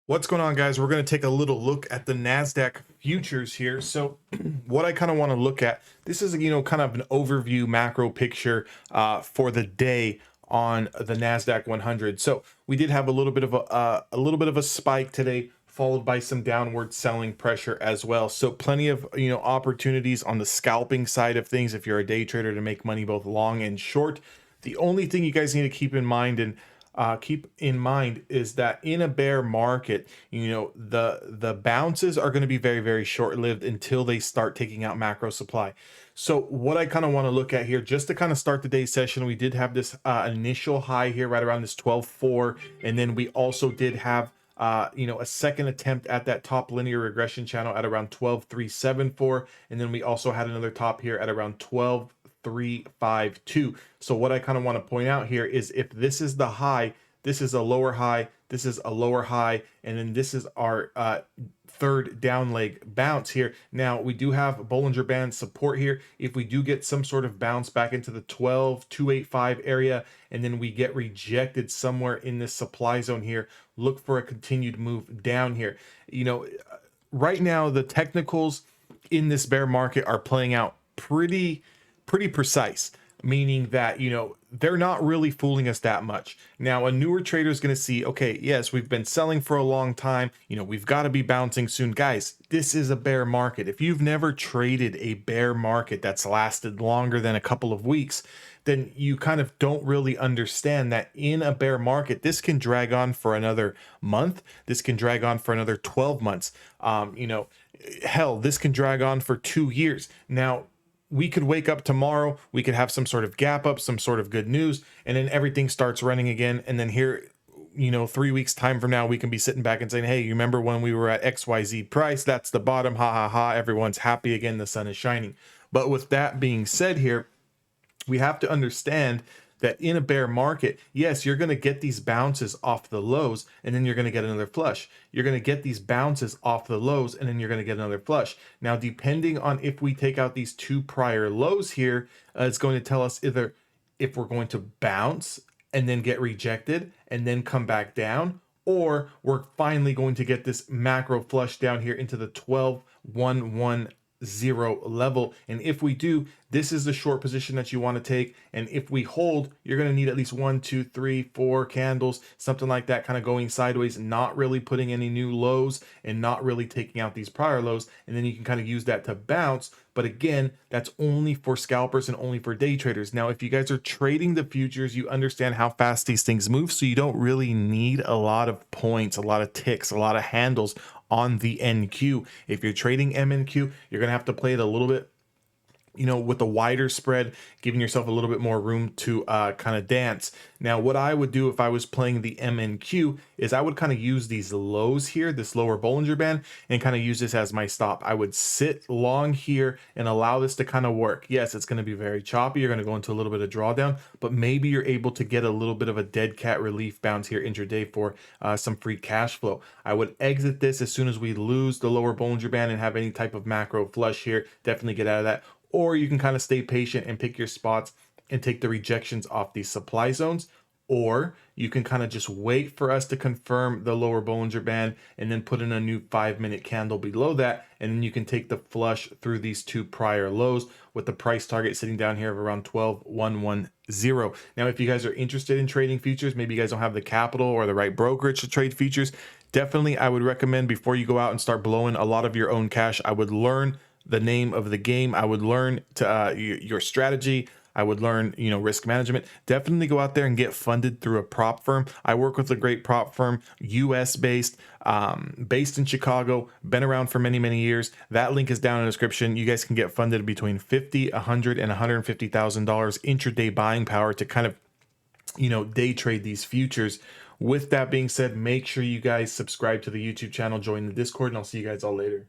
What's going on, guys? We're going to take a little look at the Nasdaq futures here. So what I kind of want to look at, this is, kind of an overview macro picture for the day on the Nasdaq 100. So we did have a little bit of a spike today, followed by some downward selling pressure as well. So plenty of, opportunities on the scalping side of things if you're a day trader to make money both long and short. The only thing you guys need to keep in mind is that in a bear market, the bounces are going to be very, very short-lived until they start taking out macro supply. So what I kind of want to look at here, just to kind of start the day session, we did have this initial high here right around this 12.4, and then we also did have a second attempt at that top linear regression channel at around 12.374, and then we also had another top here at around 12.352. So what I kind of want to point out here is if this is the high, this is a lower high, this is a lower high, and then this is our third down leg bounce here. Now we do have Bollinger Band support here. If we do get some sort of bounce back into the 12.285 area, and then we get rejected somewhere in this supply zone here, look for a continued move down here. Right now the technicals in this bear market are playing out pretty precise, meaning that they're not really fooling us that much. Now a newer trader is going to see, okay, yes, we've been selling for a long time, we've got to be bouncing soon. Guys, this is a bear market. If you've never traded a bear market that's lasted longer than a couple of weeks, then you kind of don't really understand that in a bear market, this can drag on for another month, this can drag on for another 12 months, hell, this can drag on for 2 years. Now we could wake up tomorrow, we could have some sort of gap up, some sort of good news, and then everything starts running again. And then here, 3 weeks time from now, we can be sitting back and saying, hey, you remember when we were at XYZ price? That's the bottom. Ha ha ha. Everyone's happy again. The sun is shining. But with that being said here, we have to understand that in a bear market, yes, you're going to get these bounces off the lows, and then you're going to get another flush. You're going to get these bounces off the lows, and then you're going to get another flush. Now, depending on if we take out these two prior lows here, it's going to tell us either if we're going to bounce and then get rejected and then come back down, or we're finally going to get this macro flush down here into the 12.110 level. And if we do, this is the short position that you want to take. And if we hold, you're going to need at least 1, 2, 3, 4 candles, something like that, kind of going sideways, not really putting any new lows and not really taking out these prior lows. And then you can kind of use that to bounce. But again, that's only for scalpers and only for day traders. Now, if you guys are trading the futures, you understand how fast these things move. So you don't really need a lot of points, a lot of ticks, a lot of handles on the NQ. If you're trading MNQ, you're going to have to play it a little bit, with a wider spread, giving yourself a little bit more room to kind of dance. Now, what I would do if I was playing the MNQ is I would kind of use these lows here, this lower Bollinger Band, and kind of use this as my stop. I would sit long here and allow this to kind of work. Yes, it's going to be very choppy. You're going to go into a little bit of drawdown, but maybe you're able to get a little bit of a dead cat relief bounce here intraday for some free cash flow. I would exit this as soon as we lose the lower Bollinger Band and have any type of macro flush here. Definitely get out of that. Or you can kind of stay patient and pick your spots and take the rejections off these supply zones. Or you can kind of just wait for us to confirm the lower Bollinger Band and then put in a new 5-minute candle below that. And then you can take the flush through these two prior lows with the price target sitting down here of around 12.110. Now, if you guys are interested in trading futures, maybe you guys don't have the capital or the right brokerage to trade futures, definitely I would recommend before you go out and start blowing a lot of your own cash, I would learn the name of the game. I would learn to your strategy. I would learn, risk management. Definitely go out there and get funded through a prop firm. I work with a great prop firm, US based, based in Chicago, been around for many, many years. That link is down in the description. You guys can get funded between $50, $100, and $150,000 intraday buying power to kind of, day trade these futures. With that being said, make sure you guys subscribe to the YouTube channel, join the Discord, and I'll see you guys all later.